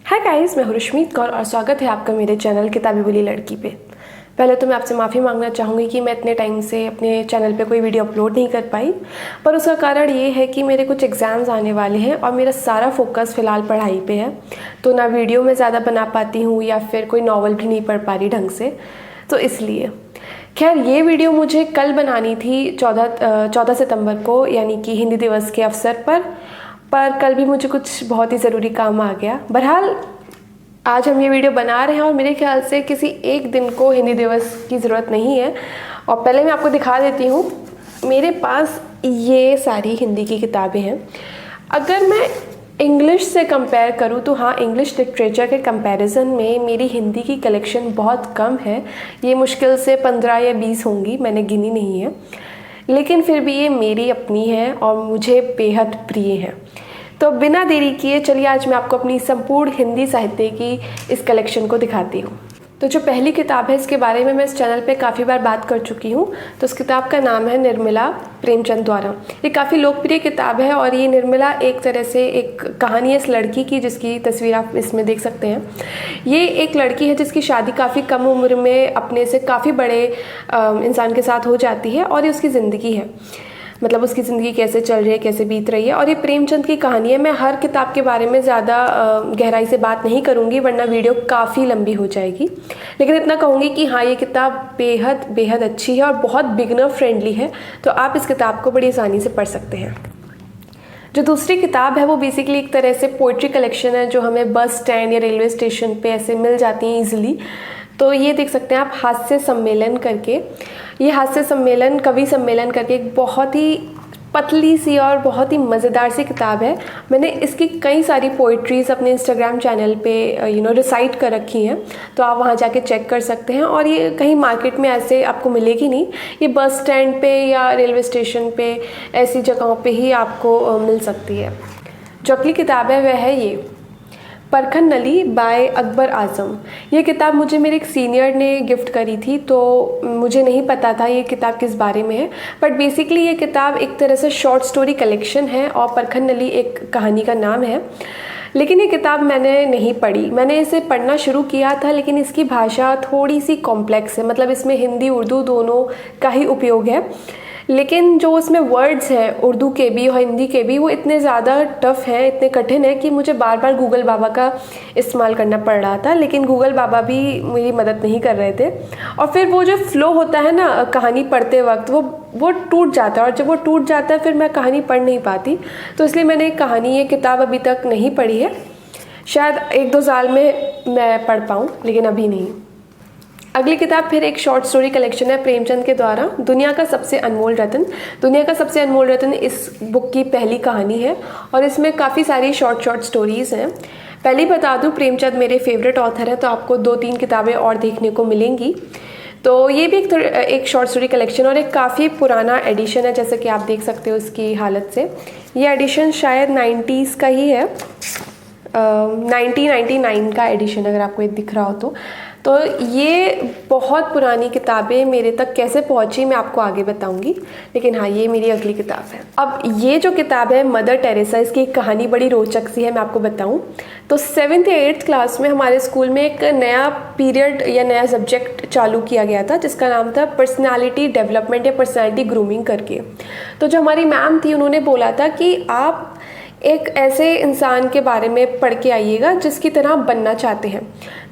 Hi guys, मैं हूँ रश्मीत कौर और स्वागत है आपका मेरे चैनल किताबी बोली लड़की पे। पहले तो मैं आपसे माफ़ी मांगना चाहूँगी कि मैं इतने टाइम से अपने चैनल पे कोई वीडियो अपलोड नहीं कर पाई, पर उसका कारण ये है कि मेरे कुछ एग्ज़ाम्स आने वाले हैं और मेरा सारा फोकस फ़िलहाल पढ़ाई पे है। तो ना वीडियो में ज़्यादा बना पाती हूँ या फिर कोई नॉवल भी नहीं पढ़ पा रही ढंग से, तो इसलिए। खैर, ये वीडियो मुझे कल बनानी थी 14 सितंबर को, यानी कि हिंदी दिवस के अवसर पर कल भी मुझे कुछ बहुत ही ज़रूरी काम आ गया। बहरहाल आज हम ये वीडियो बना रहे हैं और मेरे ख्याल से किसी एक दिन को हिंदी दिवस की ज़रूरत नहीं है। और पहले मैं आपको दिखा देती हूँ, मेरे पास ये सारी हिंदी की किताबें हैं। अगर मैं इंग्लिश से कंपेयर करूँ तो हाँ, इंग्लिश लिटरेचर के कंपैरिजन में मेरी हिंदी की कलेक्शन बहुत कम है। ये मुश्किल से 15 या 20 होंगी, मैंने गिनी नहीं है, लेकिन फिर भी ये मेरी अपनी है और मुझे बेहद प्रिय है। तो बिना देरी किए चलिए आज मैं आपको अपनी संपूर्ण हिंदी साहित्य की इस कलेक्शन को दिखाती हूँ। तो जो पहली किताब है, इसके बारे में मैं इस चैनल पे काफ़ी बार बात कर चुकी हूँ। तो इस किताब का नाम है निर्मला, प्रेमचंद द्वारा। ये काफ़ी लोकप्रिय किताब है और ये निर्मला एक तरह से एक कहानी है इस लड़की की, जिसकी तस्वीर आप इसमें देख सकते हैं। ये एक लड़की है जिसकी शादी काफ़ी कम उम्र में अपने से काफ़ी बड़े इंसान के साथ हो जाती है और ये उसकी ज़िंदगी है। मतलब उसकी ज़िंदगी कैसे चल रही है, कैसे बीत रही है, और ये प्रेमचंद की कहानी है। मैं हर किताब के बारे में ज़्यादा गहराई से बात नहीं करूँगी वरना वीडियो काफ़ी लंबी हो जाएगी, लेकिन इतना कहूँगी कि हाँ, ये किताब बेहद बेहद अच्छी है और बहुत बिगनर फ्रेंडली है। तो आप इस किताब को बड़ी आसानी से पढ़ सकते हैं। जो दूसरी किताब है वो बेसिकली एक तरह से पोइट्री कलेक्शन है, जो हमें बस स्टैंड या रेलवे स्टेशन पे ऐसे मिल जाती हैं ईजिली। तो ये देख सकते हैं आप, हास्य सम्मेलन करके। ये हास्य सम्मेलन, कवि सम्मेलन करके एक बहुत ही पतली सी और बहुत ही मज़ेदार सी किताब है। मैंने इसकी कई सारी पोइट्रीज़ अपने इंस्टाग्राम चैनल पे रिसाइट कर रखी हैं, तो आप वहाँ जाके चेक कर सकते हैं। और ये कहीं मार्केट में ऐसे आपको मिलेगी नहीं, ये बस स्टैंड पे या रेलवे स्टेशन पे ऐसी जगहों पे ही आपको मिल सकती है। जो अगली किताब है वह है ये परखन नली बाय अकबर आज़म। ये किताब मुझे मेरे एक सीनियर ने गिफ्ट करी थी, तो मुझे नहीं पता था ये किताब किस बारे में है, बट बेसिकली ये किताब एक तरह से शॉर्ट स्टोरी कलेक्शन है और परखन नली एक कहानी का नाम है। लेकिन ये किताब मैंने नहीं पढ़ी। मैंने इसे पढ़ना शुरू किया था, लेकिन इसकी भाषा थोड़ी सी कॉम्प्लेक्स है। मतलब इसमें हिंदी उर्दू दोनों का ही उपयोग है, लेकिन जो उसमें वर्ड्स हैं उर्दू के भी और हिंदी के भी, वो इतने ज़्यादा टफ हैं, इतने कठिन हैं कि मुझे बार बार गूगल बाबा का इस्तेमाल करना पड़ रहा था। लेकिन गूगल बाबा भी मेरी मदद नहीं कर रहे थे। और फिर वो जो फ्लो होता है ना कहानी पढ़ते वक्त, वो टूट जाता है, और जब वो टूट जाता है फिर मैं कहानी पढ़ नहीं पाती। तो इसलिए मैंने ये किताब अभी तक नहीं पढ़ी है। शायद 1-2 साल में मैं पढ़ पाऊँ, लेकिन अभी नहीं। अगली किताब फिर एक शॉर्ट स्टोरी कलेक्शन है प्रेमचंद के द्वारा, दुनिया का सबसे अनमोल रत्न। दुनिया का सबसे अनमोल रत्न इस बुक की पहली कहानी है और इसमें काफ़ी सारी शॉर्ट स्टोरीज़ हैं। पहले ही बता दूं, प्रेमचंद मेरे फेवरेट ऑथर हैं, तो आपको 2-3 किताबें और देखने को मिलेंगी। तो ये भी एक शॉर्ट स्टोरी कलेक्शन और एक काफ़ी पुराना एडिशन है, जैसे कि आप देख सकते हो इसकी हालत से। ये एडिशन शायद 90s का ही है, 1999 का एडिशन, अगर आपको ये दिख रहा हो तो ये बहुत पुरानी किताबें मेरे तक कैसे पहुंची मैं आपको आगे बताऊंगी। लेकिन हाँ, ये मेरी अगली किताब है। अब ये जो किताब है मदर टेरेसा, इसकी कहानी बड़ी रोचक सी है, मैं आपको बताऊं तो 7th या 8th क्लास में हमारे स्कूल में एक नया पीरियड या नया सब्जेक्ट चालू किया गया था, जिसका नाम था पर्सनालिटी डेवलपमेंट या पर्सनालिटी ग्रूमिंग करके। तो जो हमारी मैम थी, उन्होंने बोला था कि आप एक ऐसे इंसान के बारे में पढ़ के आइएगा जिसकी तरह बनना चाहते हैं।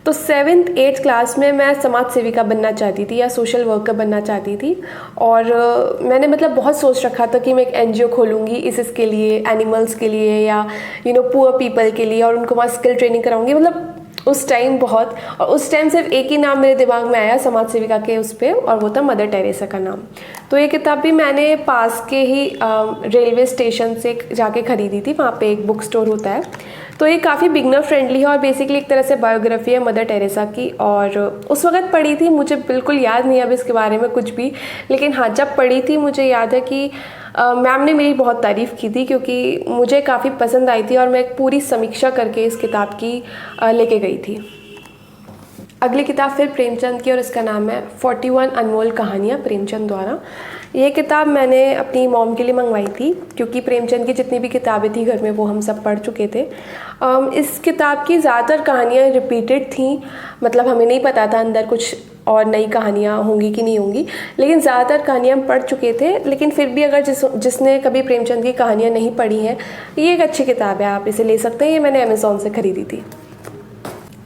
तो 7th 8th क्लास में मैं समाज सेविका बनना चाहती थी या सोशल वर्कर बनना चाहती थी। और मैंने मतलब बहुत सोच रखा था कि मैं एक NGO खोलूँगी इसके लिए, एनिमल्स के लिए या पुअर पीपल के लिए, और उनको वहाँ स्किल ट्रेनिंग कराऊँगी। मतलब उस टाइम और उस टाइम सिर्फ एक ही नाम मेरे दिमाग में आया समाज सेविका के उस पर, और वो था मदर टेरेसा का नाम। तो ये किताब भी मैंने पास के ही रेलवे स्टेशन से जाके ख़रीदी थी, वहाँ पे एक बुक स्टोर होता है। तो ये काफ़ी बिगनर फ्रेंडली है और बेसिकली एक तरह से बायोग्राफी है मदर टेरेसा की। और उस वक्त पढ़ी थी, मुझे बिल्कुल याद नहीं अब इसके बारे में कुछ भी, लेकिन हाँ, जब पढ़ी थी मुझे याद है कि मैम ने मेरी बहुत तारीफ़ की थी, क्योंकि मुझे काफ़ी पसंद आई थी और मैं एक पूरी समीक्षा करके इस किताब की लेके गई थी। अगली किताब फिर प्रेमचंद की और इसका नाम है 41 अनमोल कहानियाँ, प्रेमचंद द्वारा। ये किताब मैंने अपनी मॉम के लिए मंगवाई थी क्योंकि प्रेमचंद की जितनी भी किताबें थी घर में वो हम सब पढ़ चुके थे। इस किताब की ज़्यादातर कहानियाँ रिपीटेड थी, मतलब हमें नहीं पता था अंदर कुछ और नई कहानियाँ होंगी कि नहीं होंगी, लेकिन ज़्यादातर कहानियाँ हम पढ़ चुके थे। लेकिन फिर भी अगर जिसने कभी प्रेमचंद की कहानियाँ नहीं पढ़ी हैं, ये एक अच्छी किताब है, आप इसे ले सकते हैं। ये मैंने अमेज़ॉन से ख़रीदी थी।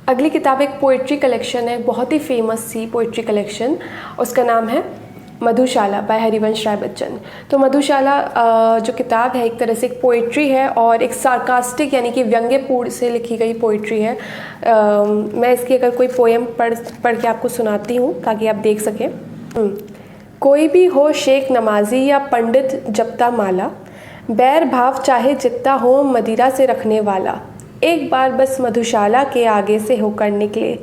अगली किताब एक पोइट्री कलेक्शन है, बहुत ही फेमस सी पोइट्री कलेक्शन, उसका नाम है मधुशाला बाय हरिवंश राय बच्चन। तो मधुशाला जो किताब है एक तरह से एक पोइट्री है और एक सार्कास्टिक यानी कि व्यंग्यपूर्ण से लिखी गई पोइट्री है। मैं इसकी अगर कोई पोएम पढ़ के आपको सुनाती हूँ ताकि आप देख सकें। कोई भी हो शेख नमाजी या पंडित जपता माला, बैर भाव चाहे जितना हो मदिरा से रखने वाला, एक बार बस मधुशाला के आगे से होकर निकले,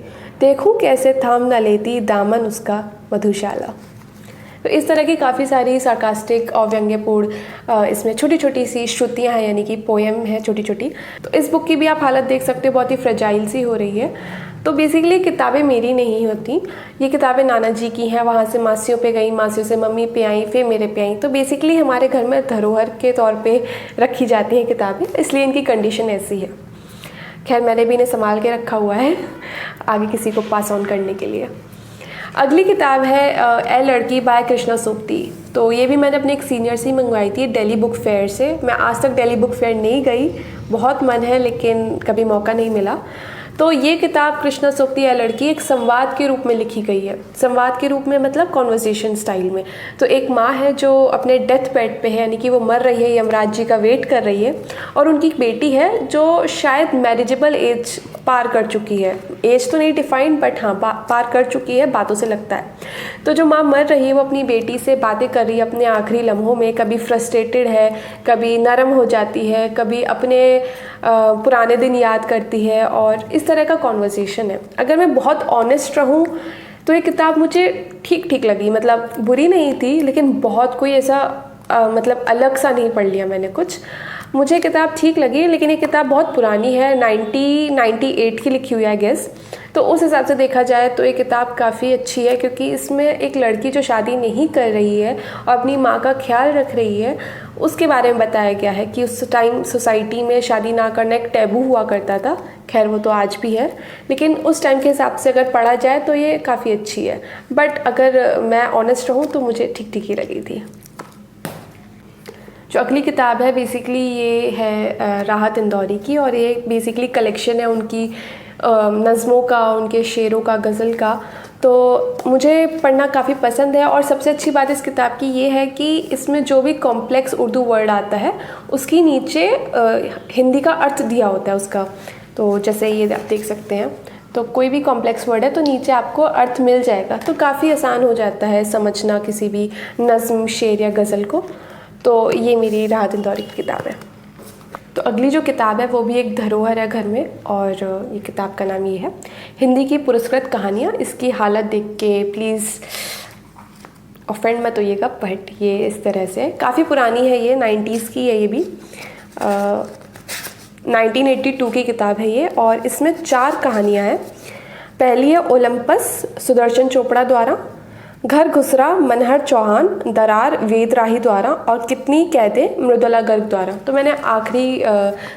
देखूं कैसे थाम न लेती दामन उसका मधुशाला। तो इस तरह की काफ़ी सारी सार्कास्टिक और व्यंग्यपूर्ण इसमें छोटी छोटी सी श्रुतियाँ हैं, यानी कि पोएम है छोटी छोटी। तो इस बुक की भी आप हालत देख सकते हो, बहुत ही फ्रेजाइल सी हो रही है। तो बेसिकली किताबें मेरी नहीं होती, ये किताबें नाना जी की हैं, वहाँ से मासियों पे गई, मासियों से मम्मी पे आई, फिर मेरे पे आई। तो बेसिकली हमारे घर में धरोहर के तौर पे रखी जाती हैं किताबें, इसलिए इनकी कंडीशन ऐसी है। खैर मैंने भी इन्हें संभाल के रखा हुआ है आगे किसी को पास ऑन करने के लिए। अगली किताब है ए लड़की बाय कृष्णा सोबती। तो ये भी मैंने अपने एक सीनियर से ही मंगवाई थी दिल्ली बुक फेयर से। मैं आज तक दिल्ली बुक फेयर नहीं गई, बहुत मन है लेकिन कभी मौका नहीं मिला। तो ये किताब कृष्णा सोबती ए लड़की एक संवाद के रूप में लिखी गई है। संवाद के रूप में मतलब कॉन्वर्सेशन स्टाइल में। तो एक माँ है जो अपने डेथ बेड पे है, यानी कि वो मर रही है, यमराज जी का वेट कर रही है, और उनकी एक बेटी है जो शायद मैरिजेबल एज पार कर चुकी है। एज तो नहीं डिफाइंड बट हाँ पार कर चुकी है, बातों से लगता है। तो जो माँ मर रही है वो अपनी बेटी से बातें कर रही है अपने आखिरी लम्हों में, कभी फ्रस्ट्रेटेड है, कभी नरम हो जाती है, कभी अपने पुराने दिन याद करती है, और इस तरह का कॉन्वर्सेशन है। अगर मैं बहुत ऑनेस्ट रहूँ तो ये किताब मुझे ठीक ठीक लगी, मतलब बुरी नहीं थी लेकिन बहुत कोई ऐसा मतलब अलग सा नहीं पढ़ लिया मैंने कुछ। मुझे किताब ठीक लगी, लेकिन ये किताब बहुत पुरानी है, 1998 की लिखी हुई है आई गेस। तो उस हिसाब से देखा जाए तो ये किताब काफ़ी अच्छी है, क्योंकि इसमें एक लड़की जो शादी नहीं कर रही है और अपनी माँ का ख्याल रख रही है, उसके बारे में बताया गया है कि उस टाइम सोसाइटी में शादी ना करना एक टैबू हुआ करता था। खैर वो तो आज भी है, लेकिन उस टाइम के हिसाब से अगर पढ़ा जाए तो ये काफ़ी अच्छी है। बट अगर मैं ऑनेस्ट रहूँ तो मुझे ठीक ठीक ही लगी थी। जो अगली किताब है बेसिकली ये है राहत इंदौरी की, और ये बेसिकली कलेक्शन है उनकी नज़मों का, उनके शेरों का, गज़ल का। तो मुझे पढ़ना काफ़ी पसंद है, और सबसे अच्छी बात इस किताब की ये है कि इसमें जो भी कॉम्प्लेक्स उर्दू वर्ड आता है उसकी नीचे हिंदी का अर्थ दिया होता है उसका। तो जैसे ये आप देख सकते हैं, तो कोई भी कॉम्प्लेक्स वर्ड है तो नीचे आपको अर्थ मिल जाएगा, तो काफ़ी आसान हो जाता है समझना किसी भी नज़्म, शेर या गज़ल को। तो ये मेरी राहत इंदौरी की किताब है। तो अगली जो किताब है वो भी एक धरोहर है घर में, और ये किताब का नाम ये है हिंदी की पुरस्कृत कहानियाँ। इसकी हालत देख के प्लीज़ ऑफेंड मत होइएगा, बट ये इस तरह से काफ़ी पुरानी है, ये 90s की है, ये भी 1982 की किताब है ये, और इसमें 4 कहानियाँ हैं। पहली है ओलंपस सुदर्शन चोपड़ा द्वारा, घर घुसरा मनहर चौहान, दरार वेद राही द्वारा, और कितनी कैदें मृदुला गर्ग द्वारा। तो मैंने आखिरी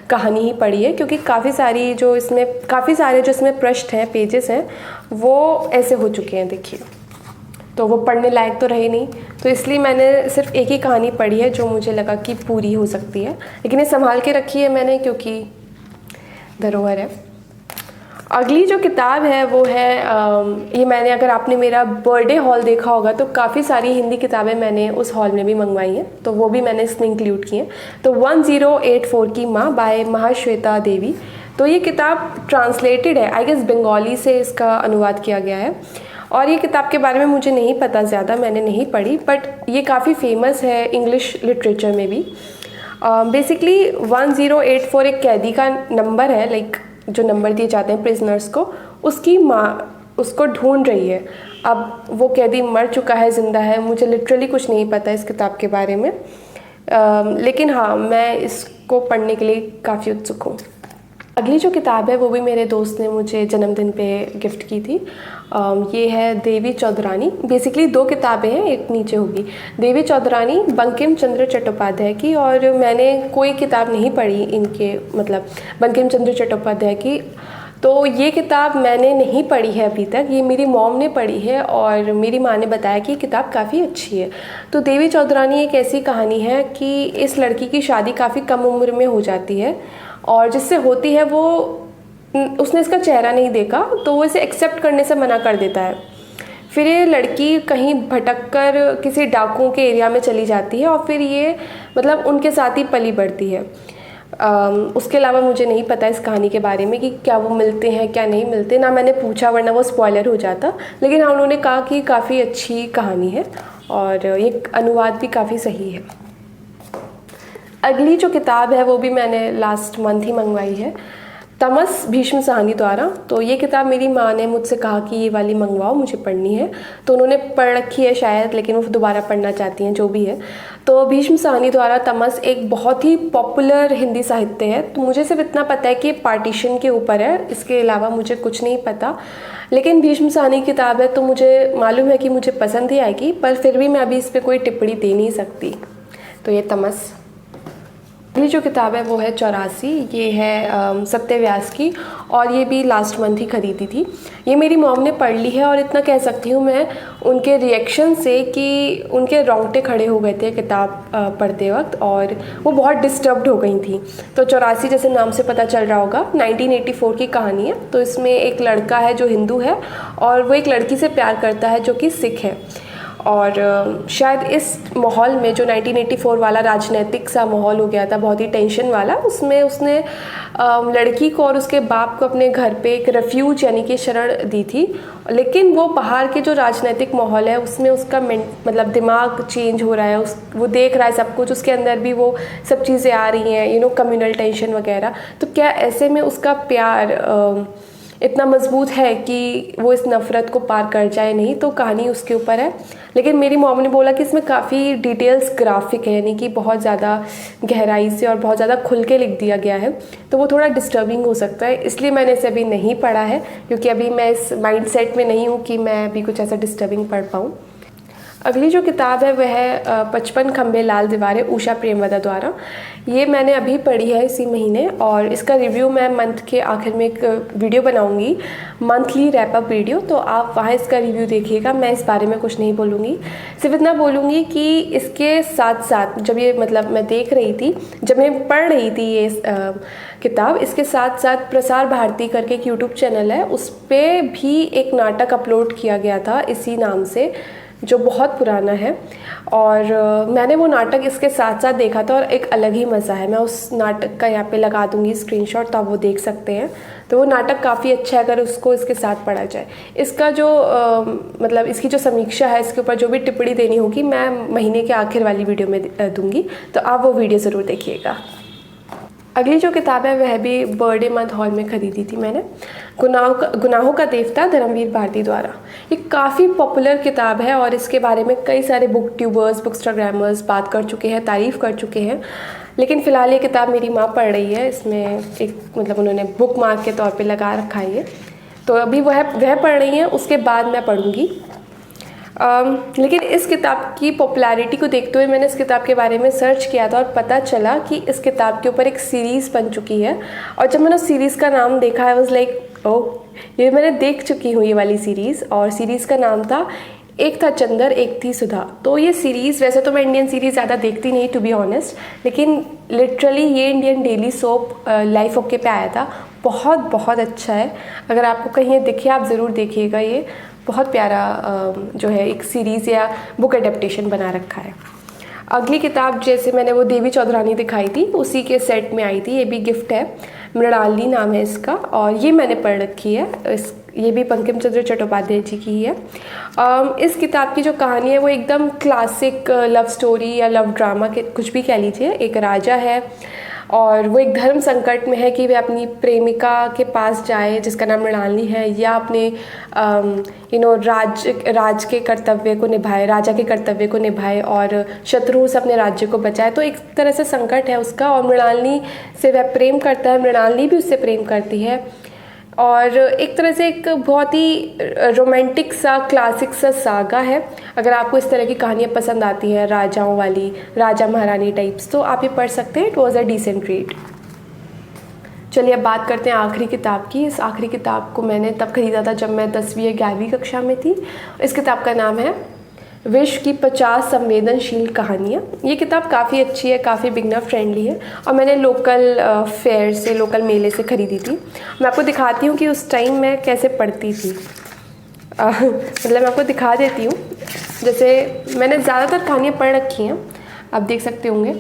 कहानी ही पढ़ी है, क्योंकि काफ़ी सारे जो इसमें पृष्ठ हैं, पेजेस हैं, वो ऐसे हो चुके हैं देखिए, तो वो पढ़ने लायक तो रहे नहीं, तो इसलिए मैंने सिर्फ एक ही कहानी पढ़ी है जो मुझे लगा कि पूरी हो सकती है, लेकिन ये संभाल के रखी है मैंने क्योंकि धरोहर है। अगली जो किताब है वो है ये मैंने, अगर आपने मेरा बर्थडे हॉल देखा होगा तो काफ़ी सारी हिंदी किताबें मैंने उस हॉल में भी मंगवाई हैं, तो वो भी मैंने इसमें इंक्लूड की हैं। तो 1084 की माँ बाय महाश्वेता देवी। तो ये किताब ट्रांसलेटेड है, आई गेस बंगाली से इसका अनुवाद किया गया है, और ये किताब के बारे में मुझे नहीं पता ज़्यादा, मैंने नहीं पढ़ी, बट ये काफ़ी फेमस है इंग्लिश लिटरेचर में भी। बेसिकली 1084 एक कैदी का नंबर है, लाइक जो नंबर दिए जाते हैं प्रिजनर्स को, उसकी माँ उसको ढूंढ रही है। अब वो कैदी मर चुका है, ज़िंदा है, मुझे लिटरली कुछ नहीं पता इस किताब के बारे में, लेकिन हाँ मैं इसको पढ़ने के लिए काफ़ी उत्सुक हूँ। अगली जो किताब है वो भी मेरे दोस्त ने मुझे जन्मदिन पे गिफ्ट की थी। ये है देवी चौधरानी। बेसिकली 2 किताबें हैं, एक नीचे होगी। देवी चौधरानी बंकिम चंद्र चट्टोपाध्याय की, और मैंने कोई किताब नहीं पढ़ी इनके, मतलब बंकिम चंद्र चट्टोपाध्याय की। तो ये किताब मैंने नहीं पढ़ी है अभी तक, ये मेरी मॉम ने पढ़ी है और मेरी माँ ने बताया कि किताब काफ़ी अच्छी है। तो देवी चौधरानी एक ऐसी कहानी है कि इस लड़की की शादी काफ़ी कम उम्र में हो जाती है, और जिससे होती है वो, उसने इसका चेहरा नहीं देखा तो वो इसे एक्सेप्ट करने से मना कर देता है। फिर ये लड़की कहीं भटक कर किसी डाकुओं के एरिया में चली जाती है और फिर ये मतलब उनके साथ ही पली बढ़ती है। उसके अलावा मुझे नहीं पता इस कहानी के बारे में कि क्या वो मिलते हैं क्या नहीं मिलते, ना मैंने पूछा वरना वो स्पॉइलर हो जाता। लेकिन हाँ, उन्होंने कहा कि काफ़ी अच्छी कहानी है और ये अनुवाद भी काफ़ी सही है। अगली जो किताब है वो भी मैंने लास्ट मंथ ही मंगवाई है, तमस भीष्म साहनी द्वारा। तो ये किताब मेरी माँ ने मुझसे कहा कि ये वाली मंगवाओ, मुझे पढ़नी है। तो उन्होंने पढ़ रखी है शायद, लेकिन वो दोबारा पढ़ना चाहती हैं, जो भी है। तो भीष्म साहनी द्वारा तमस एक बहुत ही पॉपुलर हिंदी साहित्य है। तो मुझे सिर्फ इतना पता है कि पार्टीशन के ऊपर है, इसके अलावा मुझे कुछ नहीं पता। लेकिन भीष्म साहनी किताब है तो मुझे मालूम है कि मुझे पसंद ही आएगी, पर फिर भी मैं अभी इस पर कोई टिप्पणी दे नहीं सकती। तो ये तमस। अगली जो किताब है वो है 84। ये है सत्य व्यास की, और ये भी लास्ट मंथ ही खरीदी थी। ये मेरी मॉम ने पढ़ ली है और इतना कह सकती हूँ मैं उनके रिएक्शन से कि उनके रोंगटे खड़े हो गए थे किताब पढ़ते वक्त, और वो बहुत डिस्टर्ब्ड हो गई थी। तो 84 जैसे नाम से पता चल रहा होगा 1984 की कहानी है। तो इसमें एक लड़का है जो हिंदू है और वो एक लड़की से प्यार करता है जो कि सिख है। और शायद इस माहौल में जो 1984 वाला राजनीतिक सा माहौल हो गया था, बहुत ही टेंशन वाला, उसमें उसने लड़की को और उसके बाप को अपने घर पे एक रेफ्यूज यानी कि शरण दी थी। लेकिन वो बाहर के जो राजनीतिक माहौल है उसमें उसका मतलब दिमाग चेंज हो रहा है, वो देख रहा है सब कुछ, उसके अंदर भी वो सब चीज़ें आ रही हैं, कम्युनल टेंशन वगैरह। तो क्या ऐसे में उसका प्यार इतना मजबूत है कि वो इस नफ़रत को पार कर जाए नहीं, तो कहानी उसके ऊपर है। लेकिन मेरी मॉम ने बोला कि इसमें काफ़ी डिटेल्स ग्राफिक है, यानी कि बहुत ज़्यादा गहराई से और बहुत ज़्यादा खुल के लिख दिया गया है, तो वो थोड़ा डिस्टर्बिंग हो सकता है। इसलिए मैंने इसे अभी नहीं पढ़ा है, क्योंकि अभी मैं इस माइंड सेट में नहीं हूँ कि मैं अभी कुछ ऐसा डिस्टर्बिंग पढ़ पाऊँ। अगली जो किताब है वह है 55 खंबे लाल दीवारें उषा प्रेमवदा द्वारा। ये मैंने अभी पढ़ी है इसी महीने, और इसका रिव्यू मैं मंथ के आखिर में एक वीडियो बनाऊंगी, मंथली रैपअप वीडियो, तो आप वहाँ इसका रिव्यू देखिएगा। मैं इस बारे में कुछ नहीं बोलूँगी, सिर्फ इतना बोलूँगी कि इसके साथ साथ जब ये मतलब मैं देख रही थी, जब मैं पढ़ रही थी ये किताब, इसके साथ साथ प्रसार भारती करके एक यूट्यूब चैनल है, उस पर भी एक नाटक अपलोड किया गया था इसी नाम से, जो बहुत पुराना है। और मैंने वो नाटक इसके साथ साथ देखा था और एक अलग ही मज़ा है। मैं उस नाटक का यहाँ पे लगा दूँगी स्क्रीनशॉट, तो आप वो देख सकते हैं। तो वो नाटक काफ़ी अच्छा है अगर उसको इसके साथ पढ़ा जाए। इसका जो मतलब इसकी जो समीक्षा है, इसके ऊपर जो भी टिप्पणी देनी होगी, मैं महीने के आखिर वाली वीडियो में दूँगी, तो आप वो वीडियो ज़रूर देखिएगा। अगली जो किताब है वह भी बर्थडे मंथ हॉल में ख़रीदी थी मैंने, गुनाहों का देवता धर्मवीर भारती द्वारा। ये काफ़ी पॉपुलर किताब है और इसके बारे में कई सारे बुक ट्यूबर्स, बुकस्टाग्रामर्स बात कर चुके हैं, तारीफ़ कर चुके हैं। लेकिन फ़िलहाल ये किताब मेरी माँ पढ़ रही है, इसमें एक मतलब उन्होंने बुक मार्क के तौर पे लगा रखा है ये, तो अभी वह पढ़ रही हैं, उसके बाद मैं पढ़ूँगी। लेकिन इस किताब की पॉपुलैरिटी को देखते हुए मैंने इस किताब के बारे में सर्च किया था और पता चला कि इस किताब के ऊपर एक सीरीज़ बन चुकी है। और जब मैंने उस सीरीज़ का नाम देखा, आई वाज लाइक ओह, ये मैंने देख चुकी हूँ ये वाली सीरीज़। और सीरीज़ का नाम था एक था चंदर एक थी सुधा। तो ये सीरीज़, वैसे तो मैं इंडियन सीरीज़ ज़्यादा देखती नहीं टू बी ऑनेस्ट, लेकिन लिटरली ये Indian daily soap life okay पे आया था, बहुत बहुत अच्छा है। अगर आपको कहीं दिखे आप ज़रूर देखिएगा, ये बहुत प्यारा जो है एक सीरीज़ या बुक एडेप्टेशन बना रखा है। अगली किताब जैसे मैंने वो देवी चौधरानी दिखाई थी, उसी के सेट में आई थी, ये भी गिफ्ट है, मृणालिनी नाम है इसका, और ये मैंने पढ़ रखी है। ये भी बंकिम चंद्र चट्टोपाध्याय जी की ही है। इस किताब की जो कहानी है वो एकदम क्लासिक लव स्टोरी या लव ड्रामा के कुछ भी कह लीजिए। एक राजा है और वो एक धर्म संकट में है कि वह अपनी प्रेमिका के पास जाए जिसका नाम मृणालिनी है, या अपने राज के कर्तव्य को निभाए, राजा के कर्तव्य को निभाए और शत्रुओं से अपने राज्य को बचाए। तो एक तरह से संकट है उसका, और मृणालिनी से वह प्रेम करता है, मृणालिनी भी उससे प्रेम करती है। और एक तरह से एक बहुत ही रोमांटिक सा क्लासिक सा सागा है। अगर आपको इस तरह की कहानियाँ पसंद आती हैं, राजाओं वाली, राजा महारानी टाइप्स, तो आप ये पढ़ सकते हैं। It was a decent read. चलिए अब बात करते हैं आखिरी किताब की। इस आखिरी किताब को मैंने तब खरीदा था जब मैं 10वीं या 11वीं कक्षा में थी। इस किताब का नाम है विश्व की 50 संवेदनशील कहानियाँ। ये किताब काफ़ी अच्छी है, काफ़ी बिगनर फ्रेंडली है, और मैंने लोकल फेयर से, लोकल मेले से ख़रीदी थी। मैं आपको दिखाती हूँ कि उस टाइम मैं कैसे पढ़ती थी। मतलब मैं आपको दिखा देती हूँ। जैसे मैंने ज़्यादातर कहानियाँ पढ़ रखी हैं, आप देख सकते होंगे।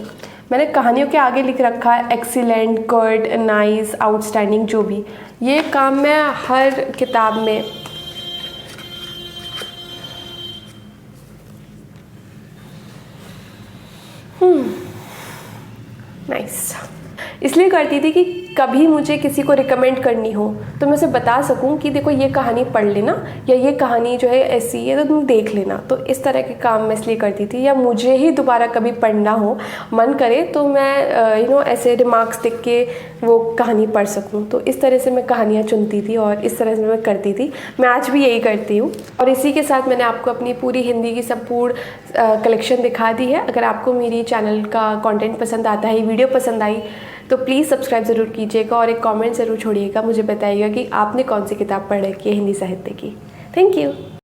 मैंने कहानियों के आगे लिख रखा है एक्सीलेंट, गुड, नाइस, आउटस्टैंडिंग, जो भी। ये काम मैं हर किताब में नाइस इसलिए करती थी कि कभी मुझे किसी को रिकमेंड करनी हो तो मैं उसे बता सकूं कि देखो ये कहानी पढ़ लेना, या ये कहानी जो है ऐसी है तो तुम देख लेना। तो इस तरह के काम मैं इसलिए करती थी। या मुझे ही दोबारा कभी पढ़ना हो, मन करे, तो मैं ऐसे रिमार्क्स देख के वो कहानी पढ़ सकूं। तो इस तरह से मैं कहानियाँ चुनती थी और इस तरह से मैं करती थी। मैं आज भी यही करती हूँ। और इसी के साथ मैंने आपको अपनी पूरी हिंदी की संपूर्ण कलेक्शन दिखा दी है। अगर आपको मेरी चैनल का कंटेंट पसंद आता है, वीडियो पसंद आई, तो प्लीज़ सब्सक्राइब ज़रूर कीजिएगा और एक कमेंट ज़रूर छोड़िएगा। मुझे बताइएगा कि आपने कौन सी किताब पढ़ रखी है हिंदी साहित्य की। Thank you.